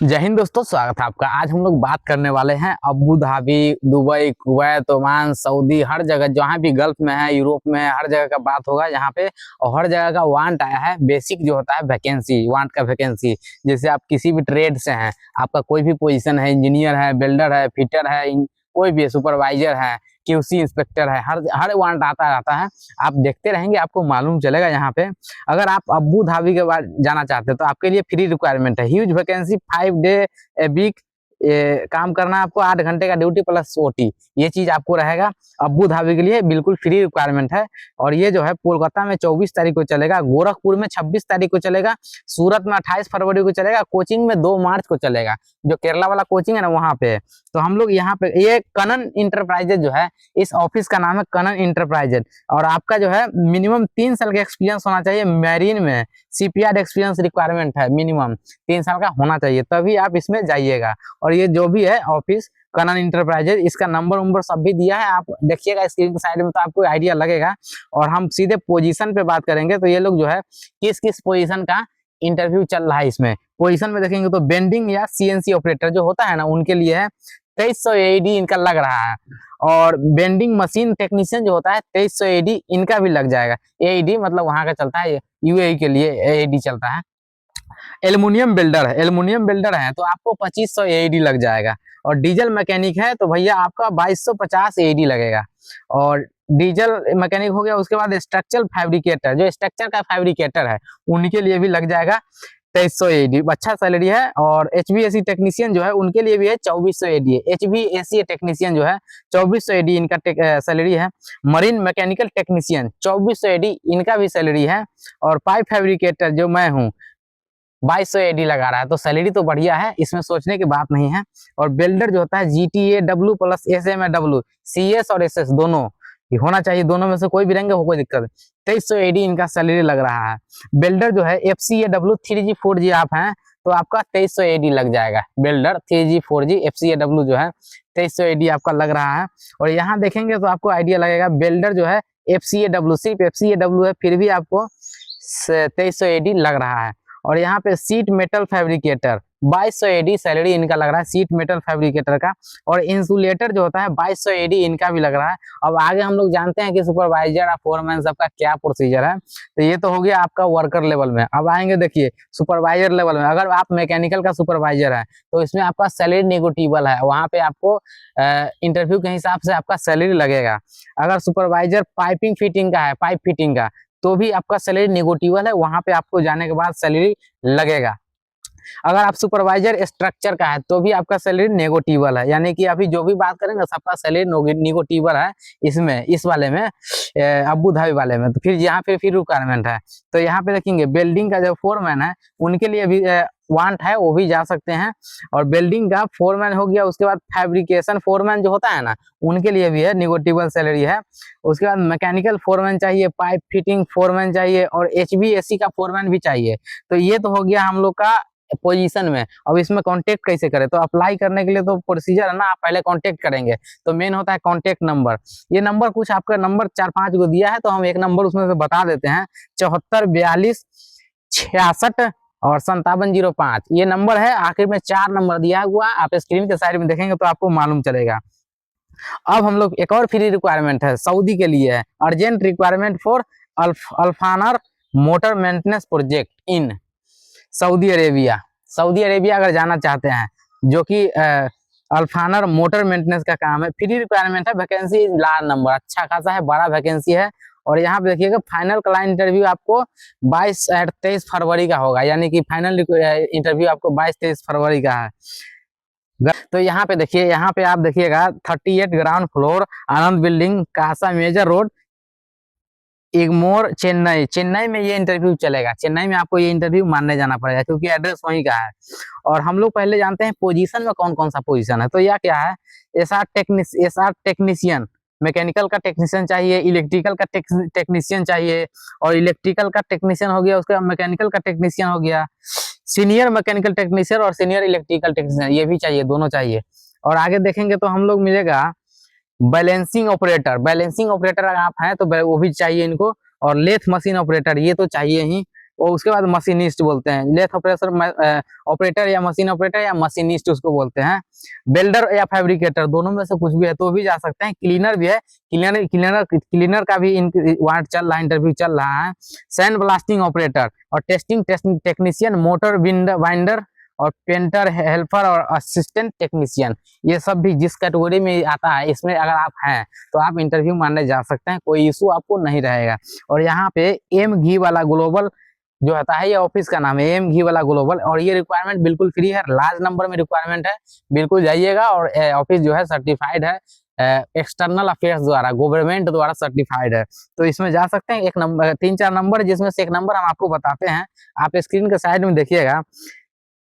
जय हिंद दोस्तों, स्वागत है आपका। आज हम लोग बात करने वाले हैं Abu Dhabi, Dubai, Kuwait, Oman, Saudi, हर जगह जहाँ भी गल्फ में है, यूरोप में है, हर जगह का बात होगा यहाँ पे। और हर जगह का वांट आया है, बेसिक जो होता है वैकेंसी, वांट का वैकेंसी। जैसे आप किसी भी ट्रेड से हैं, आपका कोई भी पोजीशन है, इंजीनियर है, बिल्डर है, फिटर है, कोई भी सुपरवाइजर है, क्यूसी इंस्पेक्टर है, हर हर वांट आता रहता है। आप देखते रहेंगे, आपको मालूम चलेगा। यहाँ पे अगर आप अबू धाबी के बाद जाना चाहते हैं तो आपके लिए फ्री रिक्वायरमेंट है, huge vacancy, 5 day a week काम करना है आपको, 8 घंटे का ड्यूटी प्लस ओटी, ये चीज आपको रहेगा। अबू धाबी के लिए बिल्कुल फ्री रिक्वायरमेंट है। और ये जो है कोलकाता में 24 तारीख को चलेगा, गोरखपुर में 26 तारीख को चलेगा, सूरत में 28 फरवरी को चलेगा, कोचिंग में 2 मार्च को चलेगा। जो केरला वाला कोचिंग है ना, वहाँ पे। तो हम लोग यहाँ पे, ये कनन इंटरप्राइजेज जो है, इस ऑफिस का नाम है कनन इंटरप्राइजेज। और आपका जो है मिनिमम 3 साल का एक्सपीरियंस होना चाहिए मैरीन में। सीपीआर एक्सपीरियंस रिक्वायरमेंट है, मिनिमम 3 साल का होना चाहिए, तभी आप इसमें जाइएगा। और ये जो भी है ऑफिस कनन इंटरप्राइजेज, इसका नंबर सब भी दिया है, आप देखिएगा स्क्रीन के साइड में, तो आपको आइडिया लगेगा। और हम सीधे पोजीशन पे बात करेंगे। तो ये लोग जो है किस किस पोजीशन का इंटरव्यू चल रहा है, इसमें पोजीशन में देखेंगे तो बेंडिंग या सीएनसी ऑपरेटर जो होता है ना, उनके लिए है 2300 एडी इनका लग रहा है। और बेंडिंग मशीन टेक्नीशियन जो होता है 2300 एडी इनका भी लग जाएगा। एडी मतलब वहां का चलता है, यूएई के लिए एडी चलता है। एल्युमिनियम बिल्डर है, एल्युमिनियम बिल्डर है तो आपको 2500 एडी लग जाएगा। और डीजल मैकेनिक है तो भैया आपका 2250 एडी लगेगा। और डीजल मैकेनिक हो गया, उसके बाद स्ट्रक्चरल फैब्रिकेटर, जो स्ट्रक्चर का फैब्रिकेटर है, उनके लिए भी लग जाएगा 2300 एडी, अच्छा सैलरी है। और एचवीएसी टेक्नीशियन जो है, उनके लिए भी है 2400 एडी है। एचवीएसी टेक्नीशियन जो है 2400 एडी इनका सैलरी है। मरीन मैकेनिकल टेक्नीशियन 2400 एडी इनका भी सैलरी है। और पाइप फैब्रिकेटर जो मैं हूँ 2200 एडी लगा रहा है, तो सैलरी तो बढ़िया है, इसमें सोचने की बात नहीं है। और बिल्डर जो होता है GTA W plus SMA CS और एसएस दोनों होना चाहिए, दोनों में से कोई भी रहेंगे, कोई दिक्कत। 2300 एडी इनका सैलरी लग रहा है। बिल्डर जो है एफसीएडब्ल्यू 3G 4G आप हैं तो आपका 2300 एडी लग जाएगा। बिल्डर 3G 4G एफसीएडब्ल्यू जो है 2300 एडी आपका लग रहा है। और यहाँ देखेंगे तो आपको आइडिया लगेगा, बिल्डर जो है एफसीएडब्ल्यू, सिर्फ एफसीएडब्ल्यू है, फिर भी आपको 2300 एडी लग रहा है। और यहाँ पे sheet metal fabricator 2200 AED salary इनका लग रहा है, सीट मेटल फैब्रिकेटर का। और इंसुलेटर जो होता है 2200 एडी इनका भी लग रहा है। अब आगे हम लोग जानते हैं कि सुपरवाइजर और फोरमैन सबका क्या प्रोसीजर है। तो ये तो हो गया आपका वर्कर लेवल में। अब आएंगे देखिए सुपरवाइजर लेवल में। अगर आप मैकेनिकल का सुपरवाइजर है तो इसमें आपका सैलरी नेगोटिएबल है, वहां पे आपको इंटरव्यू के हिसाब से आपका सैलरी लगेगा। अगर सुपरवाइजर पाइपिंग फिटिंग का है, पाइप फिटिंग का, तो भी आपका सैलरी नेगोटिएबल है, वहां पे आपको जाने के बाद सैलरी लगेगा। अगर आप सुपरवाइजर स्ट्रक्चर का है तो भी आपका सैलरी नेगोटिएबल है, यानी कि अभी जो भी बात करेंगे सबका सैलरी नेगोटिएबल है इसमें, इस वाले में, अबू धाबी वाले में। तो फिर यहाँ पे फिर रिक्वायरमेंट है। तो यहाँ पे देखेंगे बिल्डिंग का जो फोरमैन है उनके लिए भी वांट है, वो भी जा सकते हैं। और बिल्डिंग का फोरमैन हो गया, उसके बाद फैब्रिकेशन फोरमैन जो होता है ना, उनके लिए भी है, नेगोटिएबल सैलरी है। उसके बाद मैकेनिकल फोरमैन चाहिए, पाइप फिटिंग फोरमैन चाहिए, और एचवीएसी का फोरमैन भी चाहिए। तो ये तो हो गया हम लोग का पोजीशन में। अब इसमें कांटेक्ट कैसे करें, तो अप्लाई करने के लिए तो प्रोसीजर है ना, आप पहले कांटेक्ट करेंगे तो मेन होता है कांटेक्ट नंबर। ये नंबर कुछ आपका नंबर 4-5 को दिया है, तो हम एक नंबर उसमें से बता देते हैं, 74 42 66 और 5705, ये नंबर है। आखिर में 4 नंबर दिया हुआ, आप स्क्रीन के साइड में देखेंगे तो आपको मालूम चलेगा। अब हम लोग एक और फ्री रिक्वायरमेंट है, सऊदी के लिए है, urgent requirement for Alfanar motor maintenance project in Saudi Arabia. Saudi Arabia अगर जाना चाहते हैं, जो कि अल्फानर मोटर मेंटेनेंस का काम है, फ्री रिक्वायरमेंट है, वैकेंसी लार्ज नंबर, अच्छा खासा है, बड़ा वैकेंसी है। और यहाँ पे देखिएगा फाइनल क्लाइंट इंटरव्यू आपको 22-23 फरवरी का होगा, यानी कि फाइनल इंटरव्यू आपको 22-23 फरवरी का है। तो यहाँ पे देखिए, यहाँ पे आप देखिएगा 38 ground floor, Anand building, Casa major road, Egmore, Chennai. Chennai में ये इंटरव्यू चलेगा, चेन्नई में आपको ये इंटरव्यू मानने जाना पड़ेगा क्योंकि एड्रेस वहीं का है। और हम लोग पहले जानते हैं पोजीशन में कौन कौन सा पोजीशन है। तो यह क्या है, एसआर टेक्नीशियन, मैकेनिकल का टेक्नीशियन चाहिए, इलेक्ट्रिकल का टेक्नीशियन चाहिए, और इलेक्ट्रिकल का टेक्नीशियन हो गया, उसका मैकेनिकल का टेक्नीशियन हो गया, सीनियर मैकेनिकल टेक्नीशियन और सीनियर इलेक्ट्रिकल टेक्नीशियन, ये भी चाहिए, दोनों चाहिए। और आगे देखेंगे तो हम लोग मिलेगा बैलेंसिंग ऑपरेटर, बैलेंसिंग ऑपरेटर अगर आप हैं तो वो भी चाहिए इनको। और लेथ मशीन ऑपरेटर, ये तो चाहिए ही। और उसके बाद मशीनिस्ट बोलते हैं, लेथ ऑपरेटर ऑपरेटर या मशीनिस्ट उसको बोलते हैं। बिल्डर या फैब्रिकेटर दोनों में से कुछ भी है तो भी जा सकते हैं। क्लीनर भी है, क्लीनर का भी वहाँ चल रहा है, इंटरव्यू चल रहा है। सैंड ब्लास्टिंग ऑपरेटर और टेस्टिंग टेक्नीशियन, मोटर बाइंडर और पेंटर हेल्पर और असिस्टेंट टेक्नीशियन, ये सब भी जिस कैटेगरी में आता है इसमें अगर आप हैं तो आप इंटरव्यू मारने जा सकते हैं, कोई इशू आपको नहीं रहेगा। और यहाँ पे एम घी वाला ग्लोबल जो होता है, ये ऑफिस का नाम है एम घी वाला ग्लोबल, और ये रिक्वायरमेंट बिल्कुल फ्री है, लार्ज नंबर में रिक्वायरमेंट है, बिल्कुल जाइएगा। और ऑफिस जो है सर्टिफाइड है, एक्सटर्नल अफेयर्स द्वारा, गवर्नमेंट द्वारा सर्टिफाइड है, तो इसमें जा सकते हैं। एक नंबर 3-4 नंबर, जिसमें से एक नंबर हम आपको बताते हैं, आप स्क्रीन के साइड में देखिएगा,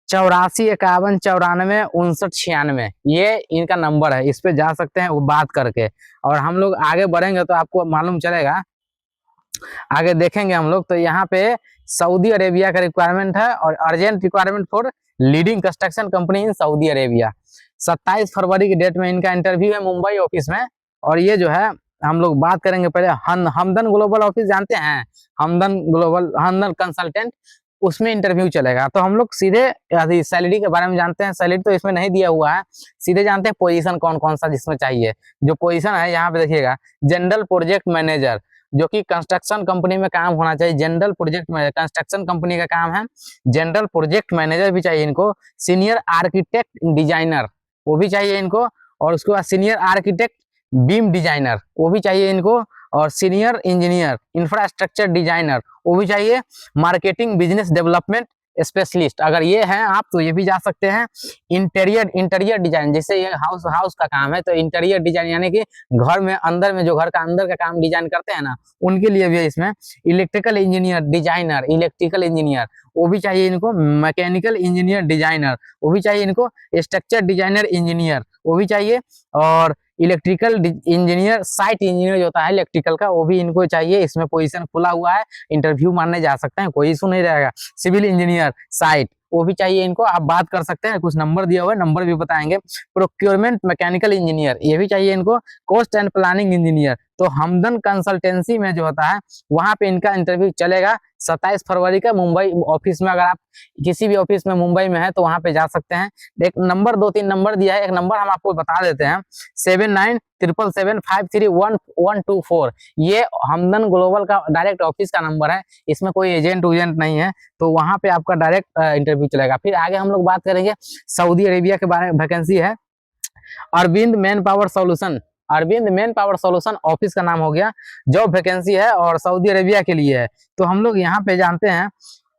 84 51 94 59 96, ये इनका नंबर है, इस पे जा सकते हैं वो बात करके। और हम लोग आगे बढ़ेंगे तो आपको मालूम चलेगा, आगे देखेंगे हम लोग। तो यहाँ पे सऊदी अरेबिया का रिक्वायरमेंट है और urgent requirement for leading construction company in Saudi Arabia. 27 फरवरी की डेट में इनका इंटरव्यू है मुंबई ऑफिस में। और ये जो है हम लोग बात करेंगे पहले हमदन ग्लोबल ऑफिस, जानते हैं हमदन कंसल्टेंट, उसमें इंटरव्यू चलेगा। तो हम लोग सीधे सैलरी के बारे में जानते हैं, सैलरी तो इसमें नहीं दिया हुआ है, सीधे जानते हैं पोजीशन कौन कौन सा जिसमें चाहिए। जो पोजीशन है यहाँ पे देखिएगा, जनरल प्रोजेक्ट मैनेजर, जो कि कंस्ट्रक्शन कंपनी में काम होना चाहिए, general project manager, construction company का काम है, जनरल प्रोजेक्ट मैनेजर भी चाहिए इनको। सीनियर आर्किटेक्ट डिजाइनर वो भी चाहिए इनको, और उसके बाद सीनियर आर्किटेक्ट बीम डिजाइनर वो भी चाहिए इनको, और सीनियर इंजीनियर इंफ्रास्ट्रक्चर डिजाइनर वो भी चाहिए। मार्केटिंग बिजनेस डेवलपमेंट स्पेशलिस्ट, अगर ये हैं आप तो ये भी जा सकते हैं। इंटीरियर डिजाइन, जैसे ये हाउस का काम है तो इंटीरियर डिजाइन यानी कि घर में अंदर में जो घर का अंदर का काम डिजाइन करते हैं ना, उनके लिए भी है इसमें। Electrical engineer designer, electrical engineer वो भी चाहिए इनको। मैकेनिकल इंजीनियर डिजाइनर वो भी चाहिए इनको। स्ट्रक्चर डिजाइनर इंजीनियर वो भी चाहिए। और इलेक्ट्रिकल इंजीनियर, साइट इंजीनियर जो होता है इलेक्ट्रिकल का, वो भी इनको चाहिए। इसमें पोजीशन खुला हुआ है, इंटरव्यू मारने जा सकते हैं, कोई इशू नहीं रहेगा। सिविल इंजीनियर साइट वो भी चाहिए इनको, आप बात कर सकते हैं। कुछ नंबर दिया हुआ है, नंबर भी बताएंगे। प्रोक्योरमेंट मैकेनिकल इंजीनियर ये भी चाहिए इनको। कॉस्ट एंड प्लानिंग इंजीनियर, तो हमदन कंसल्टेंसी में जो होता है वहां पे इनका इंटरव्यू चलेगा 27 फरवरी का मुंबई ऑफिस में। अगर आप किसी भी ऑफिस में मुंबई में है तो वहां पे जा सकते हैं। एक नंबर 2-3 नंबर दिया है, एक नंबर हम आपको बता देते हैं, 7977753124, ये हमदन ग्लोबल का डायरेक्ट ऑफिस का नंबर है, इसमें कोई एजेंट नहीं है, तो वहां पे आपका डायरेक्ट इंटरव्यू चलेगा। फिर आगे हम लोग बात करेंगे सऊदी अरेबिया के बारे में। वैकेंसी है Arvind manpower solution, Arvind manpower solution office का नाम हो गया। जॉब वैकेंसी है और सऊदी अरेबिया के लिए है। तो हम लोग यहाँ पे जानते हैं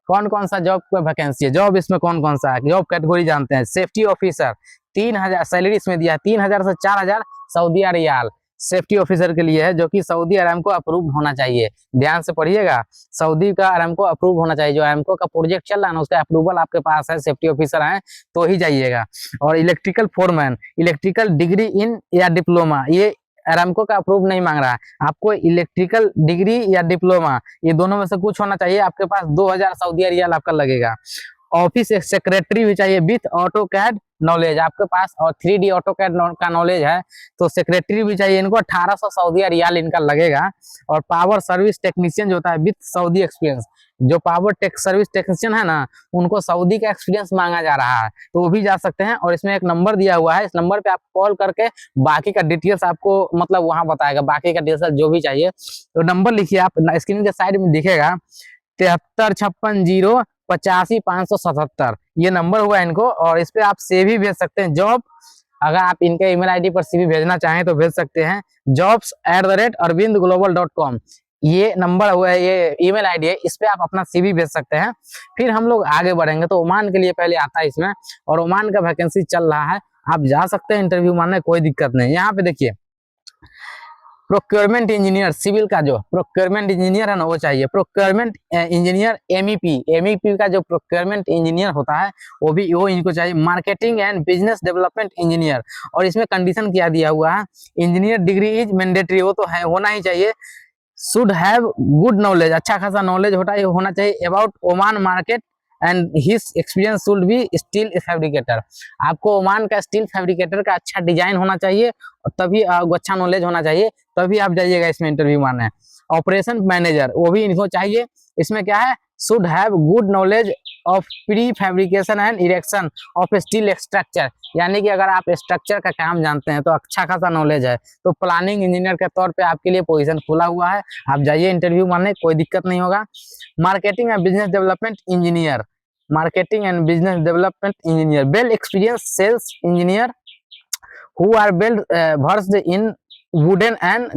कौन कौन सा जॉब का वैकेंसी है, जॉब इसमें कौन कौन सा है, जॉब कैटेगरी जानते हैं। सेफ्टी ऑफिसर 3000 सैलरी इसमें दिया है, 3000 से 4000 सऊदी रियाल सेफ्टी ऑफिसर के लिए है, जो कि सऊदी अरामको अप्रूव होना चाहिए। ध्यान से पढ़िएगा, सऊदी का अरामको अप्रूव होना चाहिए। जो अरामको का प्रोजेक्ट चल रहा है ना, उसका अप्रूवल आपके पास है, सेफ्टी ऑफिसर है तो ही जाइएगा। और electrical foreman, electrical degree in या डिप्लोमा, ये अरामको का अप्रूव नहीं मांग रहा है, आपको इलेक्ट्रिकल डिग्री या डिप्लोमा ये दोनों में से कुछ होना चाहिए। आपके पास 2000 सऊदी रियाल आपका लगेगा। ऑफिस सेक्रेटरी भी चाहिए विथ ऑटोकैड नॉलेज, आपके पास और 3D ऑटोकैड का नॉलेज है तो सेक्रेटरी भी चाहिए इनको, 1800 सऊदी रियाल इनका लगेगा। और पावर सर्विस टेक्नीशियन जो होता है विथ सऊदी एक्सपीरियंस, जो पावर सर्विस टेक्नीशियन है ना, उनको सऊदी का एक्सपीरियंस मांगा जा रहा है, तो वो भी जा सकते हैं। और इसमें एक नंबर दिया हुआ है, इस नंबर पे आप कॉल करके बाकी का डिटेल्स आपको मतलब वहां बताएगा, बाकी का डिटेल्स जो भी चाहिए। तो नंबर लिखिए आप, स्क्रीन के साइड में दिखेगा 7356085577, ये नंबर हुआ इनको। और इस पे आप सीवी भेज सकते हैं जॉब, अगर आप इनके ईमेल आईडी पर सीवी भेजना चाहें तो भेज सकते हैं, jobs@arvindglobal.com, ये नंबर हुआ है, ये ईमेल आईडी है, इस पे आप अपना सीवी भेज सकते हैं। फिर हम लोग आगे बढ़ेंगे तो ओमान के लिए पहले आता है इसमें, और ओमान का वैकेंसी चल रहा है, आप जा सकते हैं इंटरव्यू मारने, कोई दिक्कत नहीं। यहाँ पे देखिए प्रोक्योरमेंट इंजीनियर, सिविल का जो प्रोक्योरमेंट इंजीनियर है ना वो चाहिए। प्रोक्योरमेंट इंजीनियर एमईपी का जो प्रोक्योरमेंट इंजीनियर होता है वो इनको चाहिए। Marketing and business development engineer, और इसमें कंडीशन क्या दिया हुआ है, इंजीनियर डिग्री इज मैंडेटरी, वो तो है होना ही चाहिए। शुड हैव गुड नॉलेज, अच्छा खासा नॉलेज होना चाहिए about Oman market and his experience should be steel fabricator, आपको ओमान का स्टील फैब्रिकेटर का अच्छा डिजाइन होना चाहिए और तभी अच्छा नॉलेज होना चाहिए, तभी आप जाइएगा इसमें इंटरव्यू मारना है। ऑपरेशन मैनेजर वो भी इनको चाहिए। इसमें क्या है, should have good knowledge of pre-fabrication and erection of steel structure। यानी कि अगर आप स्ट्रक्चर का काम जानते हैं तो अच्छा खासा नॉलेज है, तो प्लानिंग इंजीनियर के तौर पे आपके लिए पोजीशन खुला हुआ है, आप जाइए इंटरव्यू मारने, कोई दिक्कत नहीं होगा। Marketing and business development engineer, marketing and business development engineer, well experience sales engineer who are well versed in wooden and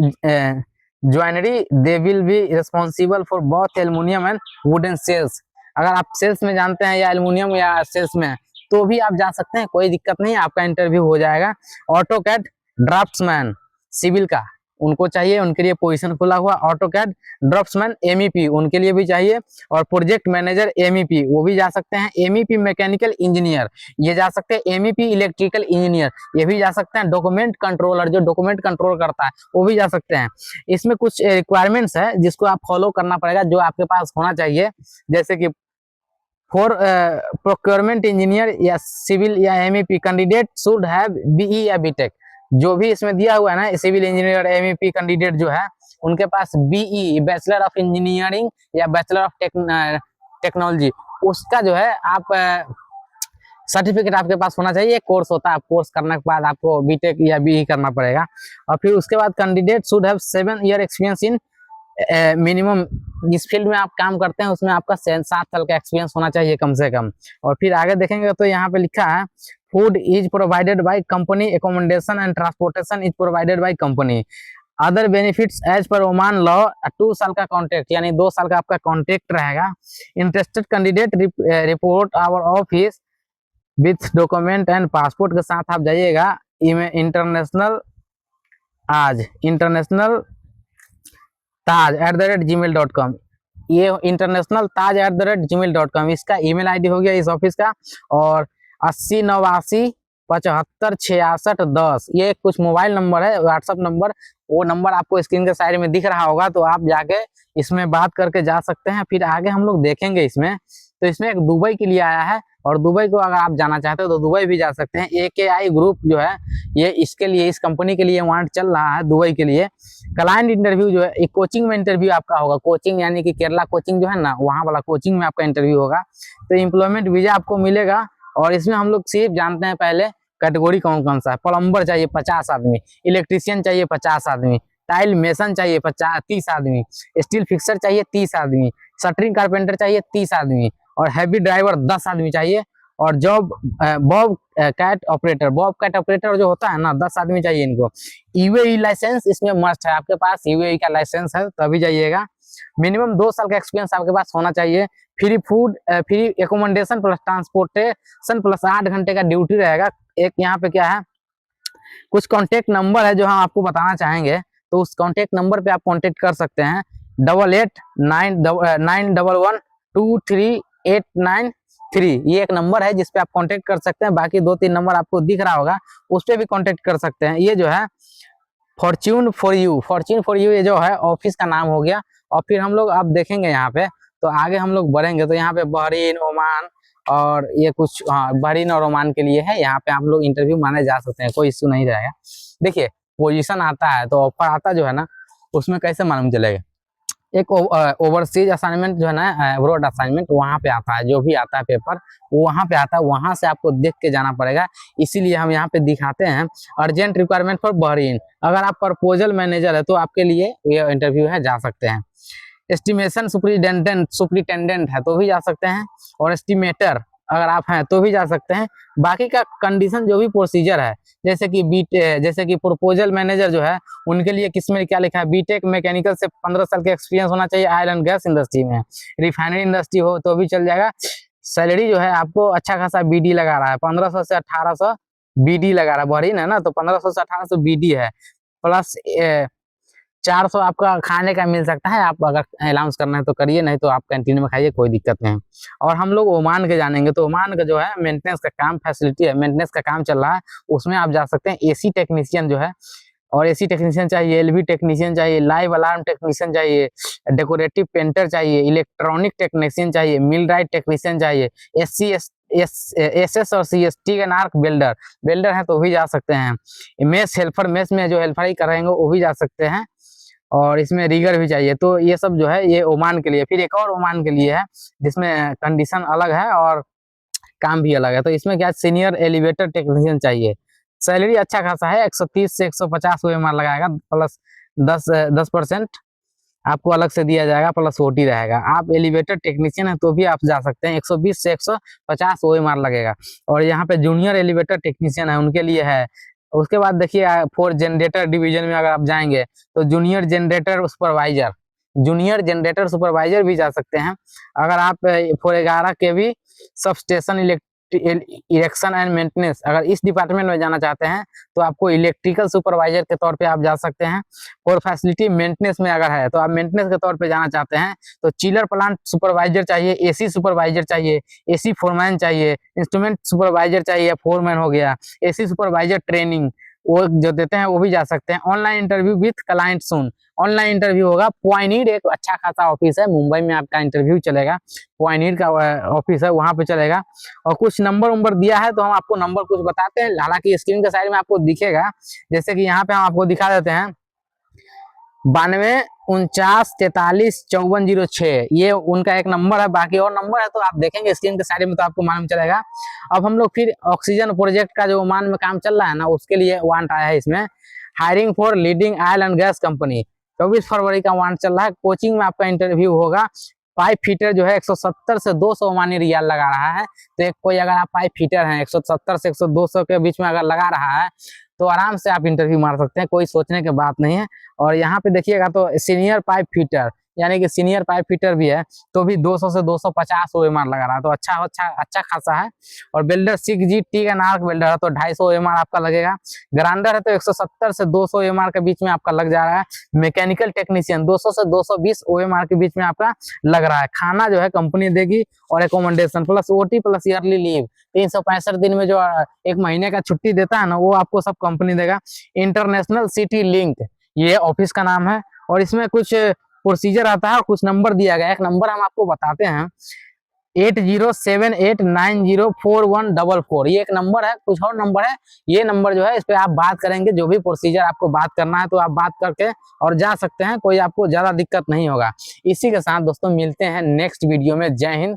joinery, they will be responsible for both aluminum and wooden sales। अगर आप sales में जानते हैं या aluminium या sales में, तो भी आप जा सकते हैं, कोई दिक्कत नहीं, आपका इंटरव्यू हो जाएगा। ऑटोकैड ड्राफ्ट्समैन सिविल का, उनको चाहिए, उनके लिए पोजीशन खुला हुआ। ऑटोकैड ड्राफ्ट्समैन एमईपी, उनके लिए भी चाहिए। और प्रोजेक्ट मैनेजर एमईपी, वो भी जा सकते हैं। एमईपी मैकेनिकल इंजीनियर, ये जा सकते हैं। एमईपी इलेक्ट्रिकल इंजीनियर, ये भी जा सकते हैं। डॉक्यूमेंट कंट्रोलर, जो डॉक्यूमेंट कंट्रोल करता है, वो भी जा सकते हैं। इसमें कुछ रिक्वायरमेंट्स है जिसको आप फॉलो करना पड़ेगा, जो आपके पास होना चाहिए, जैसे कि फॉर प्रोक्योरमेंट इंजीनियर या सिविल या MEP candidate should have BE या बीटेक। जो भी इसमें दिया हुआ है ना, सिविल इंजीनियर एमईपी कैंडिडेट जो है, उनके पास बीई बैचलर ऑफ इंजीनियरिंग या बैचलर ऑफ टेक्नोलॉजी, उसका जो है आप सर्टिफिकेट आपके पास होना चाहिए। कोर्स होता है, कोर्स करने के बाद आपको बीटेक या बीई करना पड़ेगा। और फिर उसके बाद candidate should have 7 year experience in minimum, जिस फील्ड में आप काम करते हैं उसमें आपका 7 साल का एक्सपीरियंस होना चाहिए कम से कम। और फिर आगे देखेंगे तो यहाँ पे लिखा है food is provided by company, accommodation and transportation is provided by company, other benefits as per Oman law. 2 साल का कॉन्ट्रैक्ट, यानी 2 साल का आपका कॉन्ट्रैक्ट रहेगा। Interested candidate report our office with document and passport के साथ आप जाइएगा। इंटरनेशनल taj@gmail.com, ये इंटरनेशनल taj@gmail.com इसका ईमेल आईडी हो गया इस ऑफिस का। और 8089756610, ये कुछ मोबाइल नंबर है, व्हाट्सएप नंबर, वो नंबर आपको स्क्रीन के साइड में दिख रहा होगा, तो आप जाके इसमें बात करके जा सकते हैं। फिर आगे हम लोग देखेंगे इसमें, तो इसमें एक दुबई के लिए आया है, और दुबई को अगर आप जाना चाहते हो तो दुबई भी जा सकते हैं। AKI ग्रुप जो है, ये इसके लिए, इस कंपनी के लिए वांट चल रहा है दुबई के लिए। क्लाइंट इंटरव्यू जो है, एक कोचिंग में इंटरव्यू आपका होगा। कोचिंग यानी कि केरला कोचिंग जो है ना, वहाँ वाला कोचिंग में आपका इंटरव्यू होगा। तो एम्प्लॉयमेंट वीजा आपको मिलेगा। और इसमें हम लोग सिर्फ जानते हैं पहले कैटेगरी कौन कौन सा है। प्लम्बर चाहिए 50 आदमी, इलेक्ट्रीशियन चाहिए 50 आदमी, टाइल मेसन चाहिए 30 आदमी, स्टील फिक्सर चाहिए 30 आदमी, शटरिंग कारपेंटर चाहिए 30 आदमी, और हैवी ड्राइवर 10 आदमी चाहिए। और जॉब बॉब कैट ऑपरेटर जो होता है ना, 10 आदमी चाहिए इनको। यूएई लाइसेंस इसमें मस्ट है, आपके पास यूएई का लाइसेंस है तभी जाइएगा। मिनिमम 2 साल का एक्सपीरियंस आपके पास होना चाहिए। Free food, free accommodation plus transportation plus 8 घंटे का ड्यूटी रहेगा। एक यहाँ पे क्या है, कुछ कॉन्टेक्ट नंबर है जो हम आपको बताना चाहेंगे, तो उस कॉन्टेक्ट नंबर पे आप कॉन्टेक्ट कर सकते हैं। 8891233893, ये एक नंबर है जिसपे आप कांटेक्ट कर सकते हैं। बाकी 2-3 नंबर आपको दिख रहा होगा, उस पर भी कांटेक्ट कर सकते हैं। ये जो है फॉर्च्यून फॉर यू ये जो है ऑफिस का नाम हो गया। और फिर हम लोग अब देखेंगे यहाँ पे, तो आगे हम लोग बढ़ेंगे तो यहाँ पे बहरीन, ओमान और ये कुछ, हाँ, बहरीन और ओमान के लिए है। यहाँ पे आप लोग इंटरव्यू माने जा सकते हैं, कोई इश्यू नहीं रहेगा। देखिए पोजीशन आता है तो ऑफर आता जो है ना, उसमें कैसे मालूम चलेगा। एक ओवरसीज असाइनमेंट जो है ना, अब्रॉड असाइनमेंट, वहाँ पे आता है, जो भी आता है पेपर वो वहाँ पे आता है, वहाँ से आपको देख के जाना पड़ेगा। इसीलिए हम यहाँ पे दिखाते हैं अर्जेंट रिक्वायरमेंट फॉर बहरीन। अगर आप प्रपोजल मैनेजर है तो आपके लिए ये इंटरव्यू है, जा सकते हैं। एस्टिमेशन सुपरिटेंडेंट है तो भी जा सकते हैं। और एस्टिमेटर अगर आप हैं तो भी जा सकते हैं। बाकी का कंडीशन जो भी प्रोसीजर है, जैसे कि प्रपोजल मैनेजर जो है, उनके लिए किसमें क्या लिखा है, बीटेक मैकेनिकल से 15 साल का एक्सपीरियंस होना चाहिए ऑयल एंड गैस इंडस्ट्री में। रिफाइनरी इंडस्ट्री हो तो भी चल जाएगा। सैलरी जो है आपको अच्छा खासा बीडी लगा रहा है, 1500 से 1800 बीडी लगा रहा है। बहरीन है ना, तो 1500 से 1800 बीडी है, प्लस 400 आपका खाने का मिल सकता है। आप अगर अलाउंस करना है तो करिए, नहीं तो आप कैंटीन में खाइए, कोई दिक्कत नहीं। और हम लोग ओमान के जानेंगे, तो ओमान का जो है मेंटेनेंस का काम, फैसिलिटी है, मेंटेनेंस का काम चल रहा है, उसमें आप जा सकते हैं। एसी टेक्नीशियन जो है, और एसी टेक्नीशियन चाहिए, एलवी टेक्नीशियन चाहिए, लाइव अलार्म टेक्नीशियन चाहिए, डेकोरेटिव पेंटर चाहिए, इलेक्ट्रॉनिक टेक्नीशियन चाहिए, मिल राइट टेक्नीशियन चाहिए, एसएस और सीएसटी का नार्क वेल्डर है तो भी जा सकते हैं। मेस हेल्पर, मेस में जो हेल्पर ही करेंगे वो भी जा सकते हैं। और इसमें रीगर भी चाहिए। तो ये सब जो है ये ओमान के लिए। फिर एक और ओमान के लिए है जिसमें कंडीशन अलग है और काम भी अलग है। तो इसमें क्या सीनियर एलिवेटर टेक्नीशियन चाहिए। सैलरी अच्छा खासा है, 130 से 150 OMR लगाएगा, प्लस 10% आपको अलग से दिया जाएगा, प्लस OT रहेगा। आप एलिवेटर टेक्नीशियन है तो भी आप जा सकते हैं, 120 से 150 OMR लगेगा। और यहाँ पे जूनियर एलिवेटर टेक्नीशियन है उनके लिए है। उसके बाद देखिए 4 जनरेटर डिवीजन में अगर आप जाएंगे तो junior generator supervisor, junior generator supervisor भी जा सकते हैं। अगर आप 411 kV sub station erection and maintenance अगर इस डिपार्टमेंट में जाना चाहते हैं तो आपको इलेक्ट्रिकल सुपरवाइजर के तौर पे आप जा सकते हैं। और फैसिलिटी मेंटेनेंस में अगर है तो आप मेंटेनेंस के तौर पे जाना चाहते हैं तो चिलर प्लांट सुपरवाइजर चाहिए, एसी सुपरवाइजर चाहिए, एसी फोरमैन चाहिए, इंस्ट्रूमेंट सुपरवाइजर चाहिए, फोरमैन हो गया, एसी सुपरवाइजर ट्रेनिंग वो जो देते हैं वो भी जा सकते हैं। Online interview with client soon, online interview होगा। पॉइनियर एक अच्छा खासा ऑफिस है, मुंबई में आपका इंटरव्यू चलेगा, पॉइनियर का ऑफिस है वहां पे चलेगा। और कुछ नंबर दिया है तो हम आपको नंबर कुछ बताते हैं, हालांकि स्क्रीन के साइड में आपको दिखेगा। जैसे कि यहाँ पे हम आपको दिखा देते हैं 9249435406, ये उनका एक नंबर है। बाकी और नंबर है तो आप देखेंगे स्क्रीन के साइड में तो आपको मालूम चलेगा। अब हम लोग फिर ऑक्सीजन प्रोजेक्ट का जो ओमान में काम चल रहा है ना उसके लिए वांट आया है। इसमें hiring for leading oil and gas company, 24 फरवरी का वांट चल रहा है। कोचिंग में आपका इंटरव्यू होगा। पाइप फिटर जो है 170 से 200 ओमानी रियाल लगा रहा है। तो एक कोई अगर आप पाइप फिटर हैं 170 से 200 के बीच में अगर लगा रहा है तो आराम से आप इंटरव्यू मार सकते हैं, कोई सोचने की बात नहीं है। और यहाँ पे देखिएगा तो सीनियर पाइप फिटर यानी कि सीनियर पाइप फिटर भी है तो भी 200 से 250 OMR लगा रहा है, तो अच्छा खासा है। और welder 6G TIG and arc welder है तो 250 OMR आपका लगेगा। ग्राइंडर है तो 170 से 200 OMR के बीच में आपका लग जा रहा है। मैकेनिकल टेक्नीशियन 200 से 220 OMR के बीच में आपका लग रहा है। खाना जो है कंपनी देगी और accommodation plus OT plus yearly leave, 365 दिन में जो एक महीने का छुट्टी देता है ना वो आपको सब कंपनी देगा। इंटरनेशनल सिटी लिंक ये ऑफिस का नाम है। और इसमें कुछ प्रोसीजर आता है और कुछ नंबर दिया गया है। एक नंबर हम आपको बताते हैं 8078904144, ये एक नंबर है। कुछ और नंबर है, ये नंबर जो है इस पे आप बात करेंगे, जो भी प्रोसीजर आपको बात करना है तो आप बात करके और जा सकते हैं, कोई आपको ज्यादा दिक्कत नहीं होगा। इसी के साथ दोस्तों मिलते हैं नेक्स्ट वीडियो में। जय हिंद।